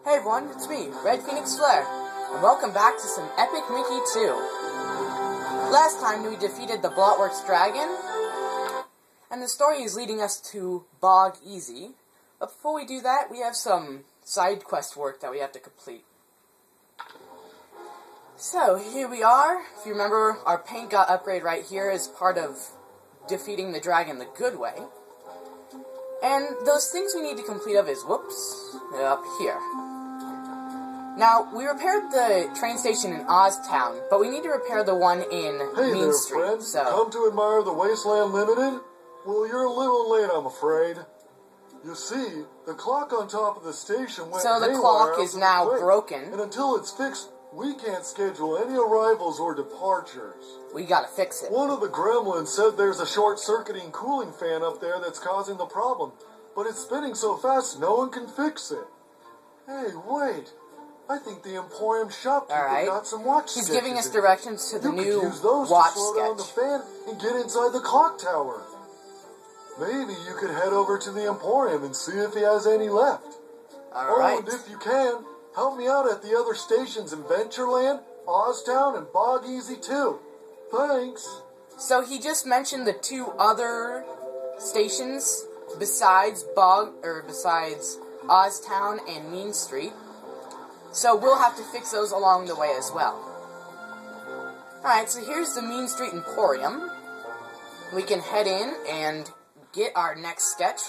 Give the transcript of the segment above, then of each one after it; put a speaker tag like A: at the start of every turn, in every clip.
A: Hey everyone, it's me, RedPhoenixFlare, and welcome back to some Epic Mickey 2. Last time we defeated the Beetleworx dragon, and the story is leading us to Bog Easy. But before we do that, we have some side quest work that we have to complete. So, here we are. If you remember, our paint got upgraded right here as part of defeating the dragon the good way. And those things we need to complete up is, up here. Now, we repaired the train station in Oztown, but we need to repair the one in Mean Street.
B: Friend.
A: So,
B: come to admire the Wasteland Limited? Well, you're a little late, I'm afraid. You see, the clock on top of the station went
A: so the
B: haywire
A: clock is now
B: quick,
A: broken.
B: and until it's fixed, we can't schedule any arrivals or departures.
A: We gotta fix it.
B: One of the gremlins said there's a short-circuiting cooling fan up there that's causing the problem, but it's spinning so fast no one can fix it. Hey, wait. I think the Emporium shopkeeper got some watch
A: He's
B: sketches
A: giving us
B: in.
A: directions to the
B: You
A: new
B: could use those
A: watch
B: to slow down the
A: sketch.
B: fan and get inside the clock tower. Maybe you could head over to the Emporium and see if he has any left.
A: Alright.
B: And if you can, help me out at the other stations in Ventureland, Oztown, and Bog Easy too. Thanks.
A: So he just mentioned the two other stations besides Oztown and Mean Street. So we'll have to fix those along the way as well. Alright, so here's the Mean Street Emporium. We can head in and get our next sketch,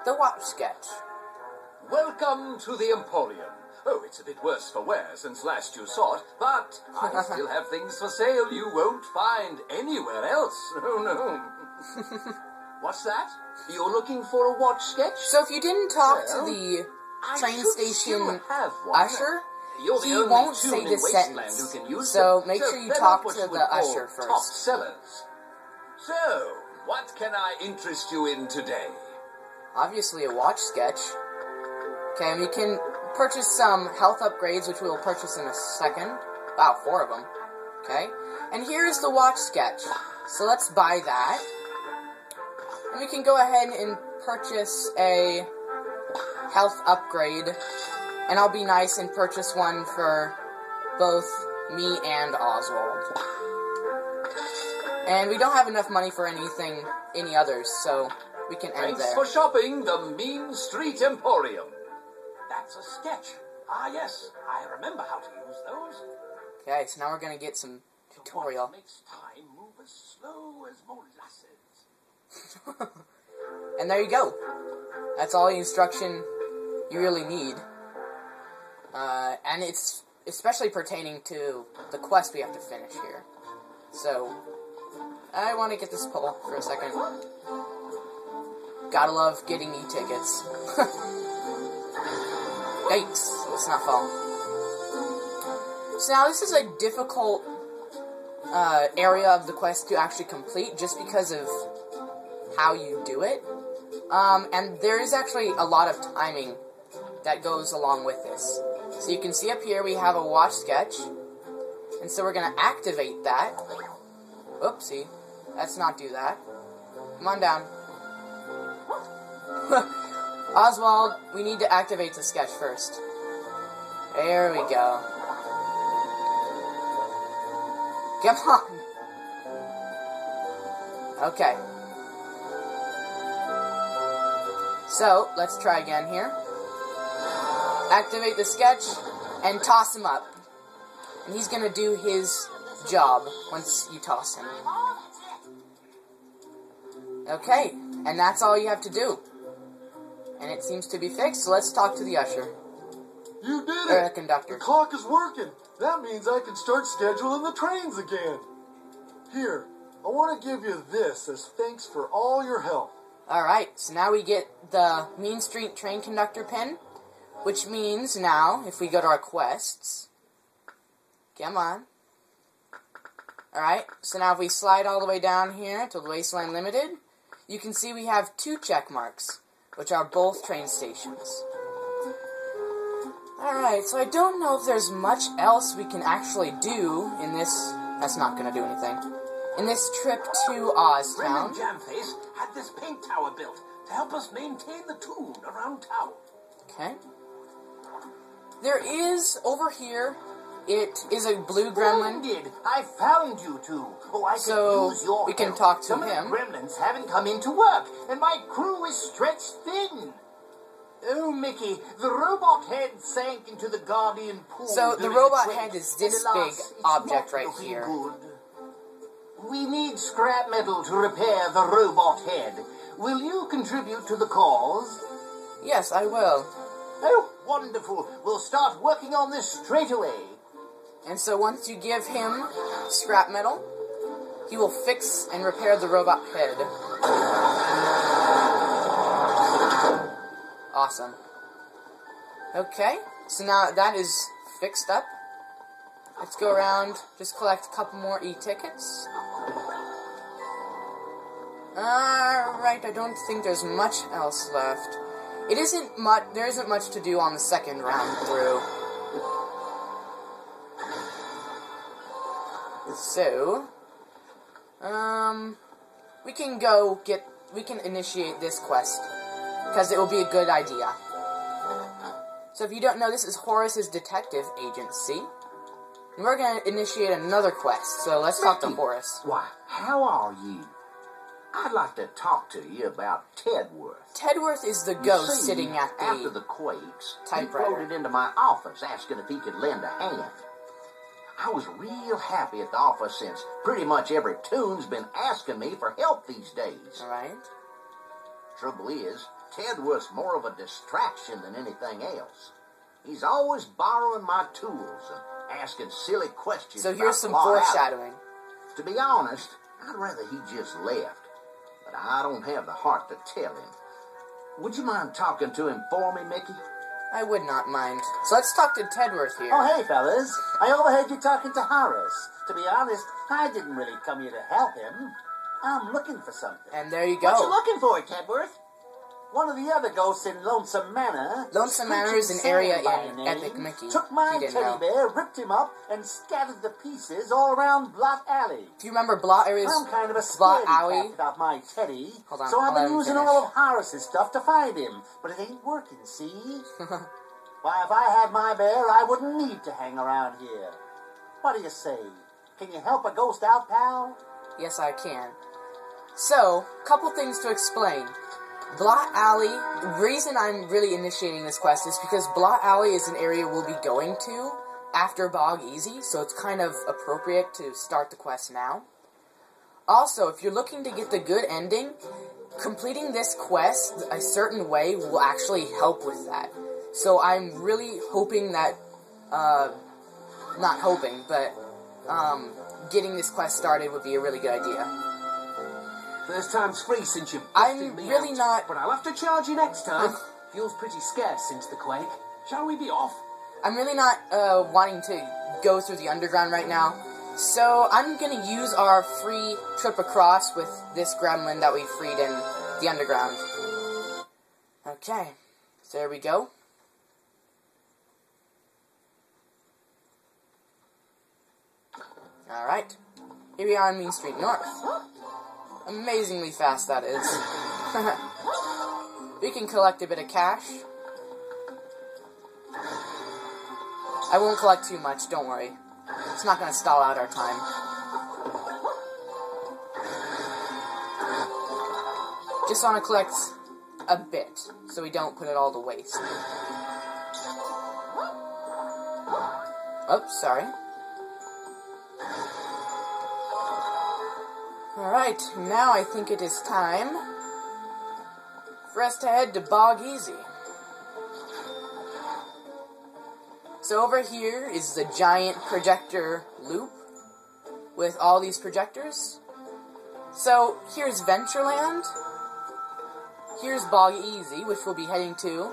A: the watch sketch.
C: Welcome to the Emporium. Oh, it's a bit worse for wear since last you saw it, but I still have things for sale you won't find anywhere else. Oh, no. What's that? You're looking for a watch sketch?
A: So if you didn't talk to the train station usher, he won't say this sentence. So make sure you talk to the usher first.
C: Top sellers. So, what can I interest you in today?
A: Obviously a watch sketch. Okay, and we can purchase some health upgrades, which we will purchase in a second. Wow, 4 of them. Okay, and here's the watch sketch. So let's buy that. And we can go ahead and purchase a health upgrade. And I'll be nice and purchase one for both me and Oswald. And we don't have enough money for any others, so we can end there.
C: Thanks for shopping the Mean Street Emporium. That's a sketch. Ah, yes, I remember how to use those.
A: Okay, so now we're going to get some tutorial.
C: What makes time move as slow as molasses?
A: And there you go. That's all the instruction you really need. And it's especially pertaining to the quest we have to finish here. So, I want to get this pull for a second. Gotta love getting e-tickets. Yikes, let's not fall. So now this is a difficult area of the quest to actually complete just because of how you do it. And there is actually a lot of timing that goes along with this. So you can see up here we have a watch sketch. And so we're going to activate that. Oopsie. Let's not do that. Come on down. Oswald, we need to activate the sketch first. There we go. Come on. Okay. So, let's try again here. Activate the sketch and toss him up. And he's gonna do his job once you toss him. Okay, and that's all you have to do. And it seems to be fixed, so let's talk to the usher.
B: You did
A: Or
B: it!
A: the conductor.
B: The clock is working. That means I can start scheduling the trains again. Here, I want to give you this as thanks for all your help.
A: Alright, so now we get the Mean Street train conductor pin, which means now, if we go to our quests, come on. Alright, so now if we slide all the way down here to the Wasteland Limited, you can see we have 2 check marks, which are both train stations. Alright, so I don't know if there's much else we can actually do in this. That's not going to do anything. In this trip to Oztown.
C: Jamface had this paint tower built to help us maintain the tune around town.
A: Okay. There is, over here, it is a blue gremlin.
D: Splendid! I found you two. Oh, I
A: So,
D: could use your
A: we can
D: help.
A: talk to
D: Some
A: him.
D: of the gremlins haven't come into work, and my crew is stretched thin. Oh, Mickey, the robot head sank into the Guardian pool.
A: So, the
D: during
A: robot
D: quake,
A: head is
D: and
A: this
D: alas,
A: big
D: it's
A: object
D: not
A: right
D: looking
A: here.
D: Good. We need scrap metal to repair the robot head. Will you contribute to the cause?
A: Yes, I will.
D: Oh, wonderful. We'll start working on this straight away.
A: And so once you give him scrap metal, he will fix and repair the robot head. Awesome. Okay, so now that is fixed up. Let's go around, just collect a couple more e-tickets. Alright, I don't think there's much else left. There isn't much to do on the second round through. So, we can initiate this quest, because it will be a good idea. So if you don't know, this is Horace's detective agency, and we're going to initiate another quest, so let's talk to Horace.
E: Why, how are you? I'd like to talk to you about Tedworth.
A: Tedworth is the
E: You
A: ghost
E: see,
A: sitting at
E: after
A: the
E: the quakes, he
A: typewriter.
E: floated into my office asking if he could lend a hand. I was real happy at the office since pretty much every toon's been asking me for help these days.
A: Alright.
E: Trouble is, Tedworth's more of a distraction than anything else. He's always borrowing my tools and asking silly questions.
A: So
E: about
A: here's some
E: Plot Alley.
A: foreshadowing.
E: To be honest, I'd rather he just left. But I don't have the heart to tell him. Would you mind talking to him for me, Mickey?
A: I would not mind. So let's talk to Tedworth here.
D: Oh, hey, fellas. I overheard you talking to Horace. To be honest, I didn't really come here to help him. I'm looking for something.
A: And there you go.
D: What you looking for, Tedworth? One of the other ghosts in Lonesome Manor.
A: Lonesome Manor is an
D: Screeching
A: area
D: Sam by
A: in
D: name,
A: Epic Mickey.
D: Took my
A: He didn't
D: teddy
A: know.
D: bear, ripped him up, and scattered the pieces all around Blot Alley.
A: If you remember, Blot Area's
D: I'm kind of a
A: Blot
D: scaredy
A: Alley.
D: cat without my teddy.
A: Hold on,
D: so I've
A: I'll let
D: been
A: him
D: using
A: finish.
D: all of Horace's stuff to find him. But it ain't working, see? Why, if I had my bear, I wouldn't need to hang around here. What do you say? Can you help a ghost out, pal?
A: Yes, I can. So, couple things to explain. Blot Alley, the reason I'm really initiating this quest is because Blot Alley is an area we'll be going to after Bog Easy, so it's kind of appropriate to start the quest now. Also, if you're looking to get the good ending, completing this quest a certain way will actually help with that. So I'm really hoping that, not hoping, but, getting this quest started would be a really good idea.
F: First time's free since you've
A: I'm
F: busted me
A: really
F: out.
A: not-
F: But I'll have to charge you next time. Fuel's pretty scarce since the quake. Shall we be off?
A: I'm really not, wanting to go through the underground right now. So, I'm gonna use our free trip across with this gremlin that we freed in the underground. Okay. So there we go. Alright. Here we are on Main Street North. Amazingly fast that is. We can collect a bit of cash. I won't collect too much, don't worry. It's not going to stall out our time. Just want to collect a bit, so we don't put it all to waste. Oh, sorry. Alright, now I think it is time for us to head to Bog Easy. So over here is the giant projector loop with all these projectors. So here's Ventureland. Here's Bog Easy, which we'll be heading to.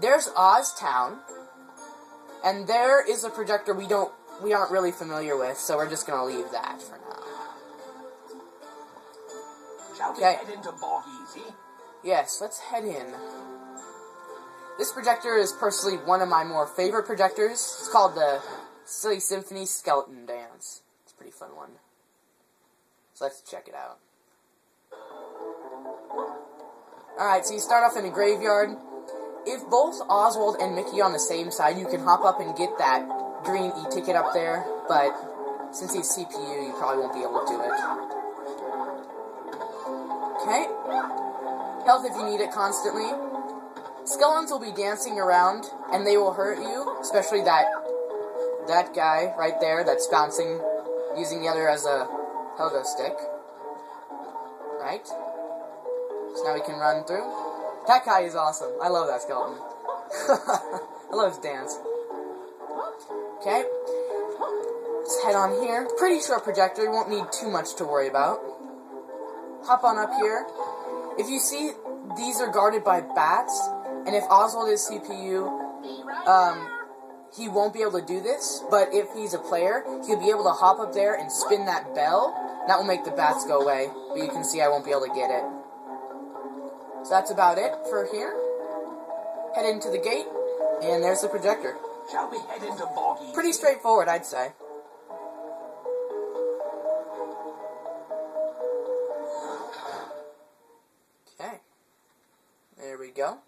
A: There's Oztown. And there is a projector we aren't really familiar with, so we're just gonna leave that for now.
F: Shall we
A: Okay.
F: head into Bog Easy?
A: Yes, let's head in. This projector is personally one of my more favorite projectors. It's called the Silly Symphonies Skeleton Dance. It's a pretty fun one. So let's check it out. Alright, so you start off in a graveyard. if both Oswald and Mickey are on the same side, you can hop up and get that green e-ticket up there, but since he's CPU, you probably won't be able to do it. Okay. Health if you need it constantly. Skeletons will be dancing around, and they will hurt you, especially that guy right there that's bouncing, using the other as a pogo stick. Right? So now we can run through. That guy is awesome. I love that skeleton. I love his dance. Okay. Let's head on here. Pretty short projector. You won't need too much to worry about. Hop on up here. If you see, these are guarded by bats, and if Oswald is CPU, he won't be able to do this, but if he's a player, he'll be able to hop up there and spin that bell. That will make the bats go away, but you can see I won't be able to get it. So that's about it for here. Head into the gate, and there's the projector.
F: Shall we head into Boggy?
A: Pretty straightforward, I'd say. Okay. There we go.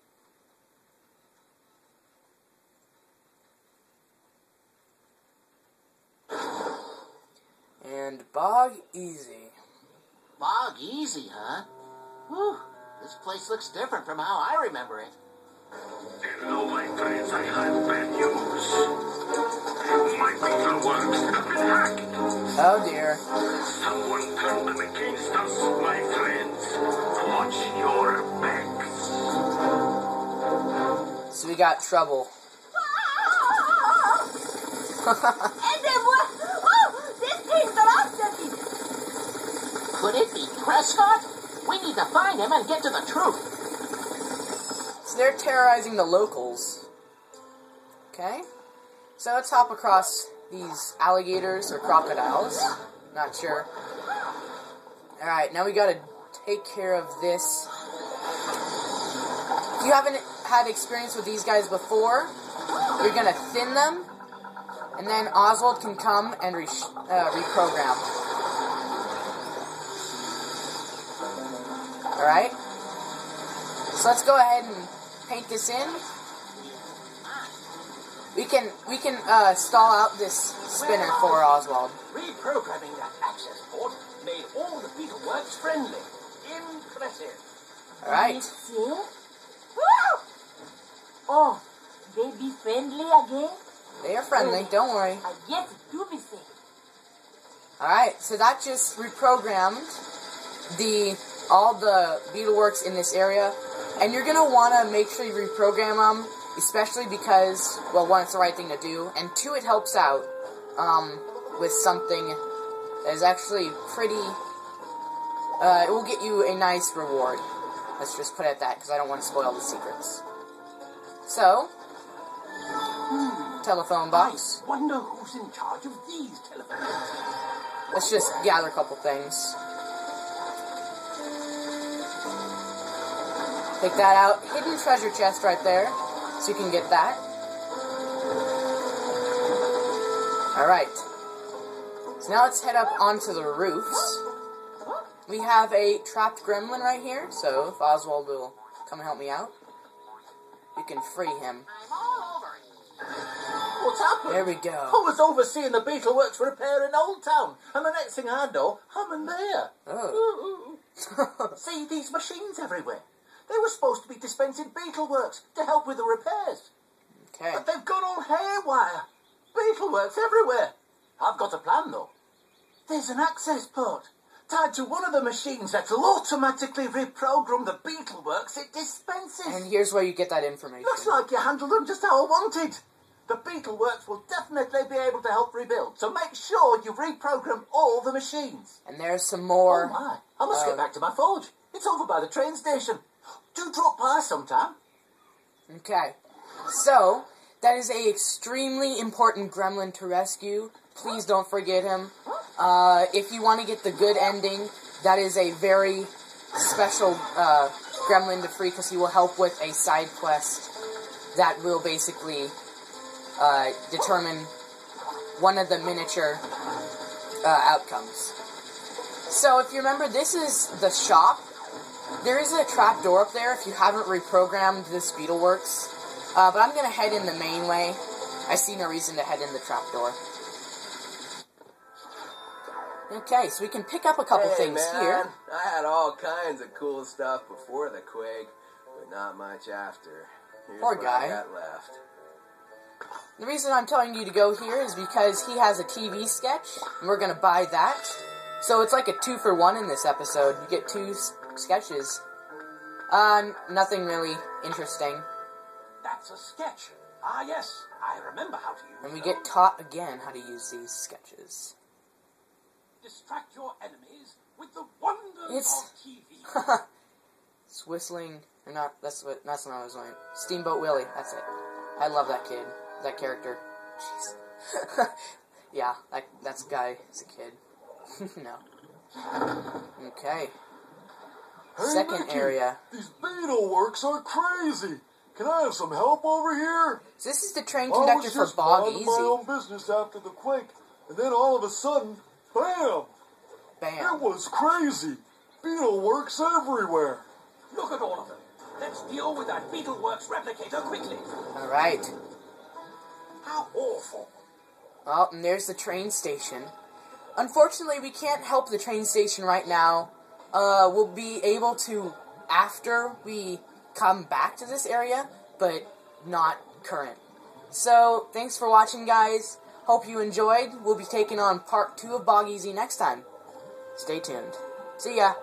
A: And Bog Easy.
E: Bog Easy, huh? Whew. This place looks different from how I remember it.
G: Hello, my friends. I have bad news. My Beetleworx have been hacked.
A: Oh dear.
G: Someone turned them against us, my friends. Watch your backs.
A: So we got trouble.
E: Could it be Prescott? We need to find him and get to the truth.
A: So they're terrorizing the locals. Okay. So let's hop across these alligators or crocodiles. Not sure. Alright, now we gotta take care of this. If you haven't had experience with these guys before, you're gonna thin them, and then Oswald can come and reprogram. Alright? So let's go ahead and paint this in. We can stall out this spinner for Oswald.
C: Reprogramming that access port made all the Beetleworx friendly. Impressive.
A: Alright.
H: Oh, they be friendly again?
A: They are friendly, don't worry.
H: I guess it do be safe.
A: Alright, so that just reprogrammed all the Beetleworx in this area. And you're going to want to make sure you reprogram them, especially because, well, one, it's the right thing to do, and two, it helps out with something that is actually pretty, it will get you a nice reward. Let's just put it at that, because I don't want to spoil the secrets. So, telephone box.
C: I wonder who's in charge of these telephones.
A: Let's just gather a couple things. Take that out. Hidden treasure chest right there, so you can get that. Alright. So now let's head up onto the roofs. We have a trapped gremlin right here, so if Oswald will come and help me out, you can free him.
E: What's happened?
A: There we go.
E: I was overseeing the Beetleworx repair in Old Town, and the next thing I know, I'm in there.
A: Oh.
E: See these machines everywhere? They were supposed to be dispensing Beetleworx to help with the repairs.
A: Okay.
E: But they've gone all haywire. Beetleworx everywhere. I've got a plan, though. There's an access port tied to one of the machines that will automatically reprogram the Beetleworx it dispenses.
A: And here's where you get that information.
E: Looks like you handled them just how I wanted. The Beetleworx will definitely be able to help rebuild, so make sure you reprogram all the machines.
A: And there's some more.
E: Oh my, I must get back to my forge. It's over by the train station. Do drop by sometime.
A: Okay. So, that is a extremely important gremlin to rescue. Please don't forget him. If you want to get the good ending, that is a very special gremlin to free, because he will help with a side quest that will basically determine one of the miniature outcomes. So if you remember, this is the shop There is a trap door up there if you haven't reprogrammed this Beetleworx. But I'm going to head in the main way. I see no reason to head in the trap door. Okay, so we can pick up a couple things here.
I: I had all kinds of cool stuff before the quake, but not much after. Here's
A: Poor
I: what
A: guy.
I: I got left.
A: The reason I'm telling you to go here is because he has a TV sketch, and we're going to buy that. So it's like a 2-for-1 in this episode. You get 2 sketches. Nothing really interesting.
E: That's a sketch. Ah, yes. I remember how to use
A: And we
E: them.
A: get taught again how to use these sketches.
E: Distract your enemies with the wonders
A: It's-
E: of TV.
A: It's whistling, or not, that's what I was doing. Steamboat Willie, that's it. I love that kid, that character. Jeez. Yeah, that guy is a kid. No. Okay.
B: Hey,
A: Second
B: Mickey,
A: area.
B: These Beetleworx are crazy. Can I have some help over here?
A: So this is the train
B: I
A: conductor
B: was
A: for
B: just
A: Bog
B: minding
A: Easy.
B: my own business after the quake, and then all of a sudden, bam! It
A: Bam.
B: was crazy. Beetleworx everywhere.
E: Look at all of them. Let's deal with that Beetleworx replicator quickly.
A: Alright.
E: How awful.
A: Oh, and there's the train station. Unfortunately, we can't help the train station right now. We'll be able to after we come back to this area, but not current. So, thanks for watching, guys. Hope you enjoyed. We'll be taking on part 2 of Bog Easy next time. Stay tuned. See ya.